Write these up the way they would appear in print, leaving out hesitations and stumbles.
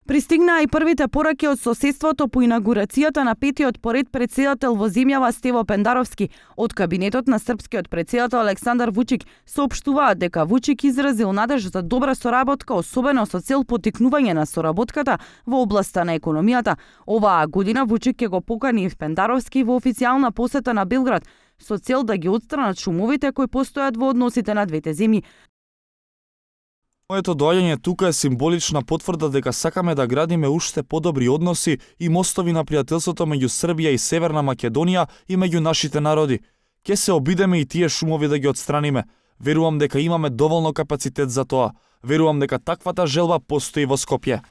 Пристигнаа и првите пораки од соседството по инаугурацијата на петиот поред претседател во земјава Стево Пендаровски. Од кабинетот на српскиот претседател Александар Вучик соопштуваат дека Вучик изразил надеж за добра соработка, особено со цел поттикнување на соработката во областа на економијата. Оваа година Вучик ќе го покани Пендаровски во официјална посета на Белград со цел да ги отстранат шумовите кои постојат во односите на двете земји. Моето доаѓање тука е символична потврда дека сакаме да градиме уште подобри односи и мостови на пријателството меѓу Србија и Северна Македонија и меѓу нашите народи. Ке се обидеме и тие шумови да ги отстраниме. Верувам дека имаме доволно капацитет за тоа. Верувам дека таквата желба постои во Скопје.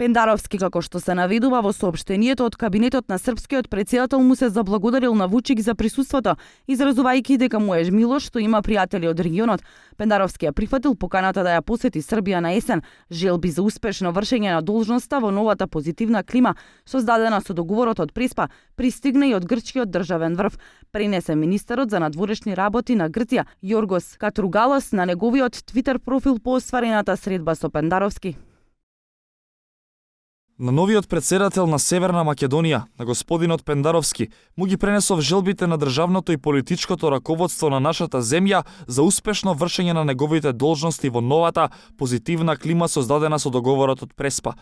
Пендаровски, како што се наведува во соопштението од кабинетот на српскиот претседател, му се заблагодарил на Вучик за присуството, изразувајќи дека му е мило што има пријатели од регионот. Пендаровски ја прифатил поканата да ја посети Србија на есен, желби за успешно вршење на должноста во новата позитивна клима, создадена со договорот од Преспа, пристигна и од грчкиот државен врв. Пренесе министерот за надворешни работи на Грција, Јоргос Катругалос, на неговиот Твитер профил по остварената средба со Пендаровски. На новиот претседател на Северна Македонија, на господинот Пендаровски, му ги пренесов желбите на државното и политичкото раководство на нашата земја за успешно вршење на неговите должности во новата позитивна клима создадена со договорот од Преспа.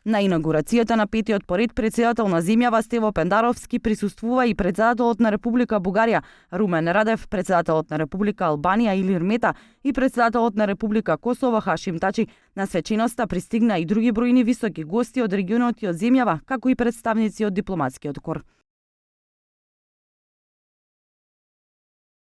На инаугурацијата на петиот поред претседател на земјава Стево Пендаровски присуствува и претседателот на Република Бугарија Румен Радев, претседателот на Република Албанија Илир Мета и претседателот на Република Косово Хашим Тачи. На свеченоста пристигна и други бројни високи гости од регионот и од земјава, како и представници од дипломатскиот кор.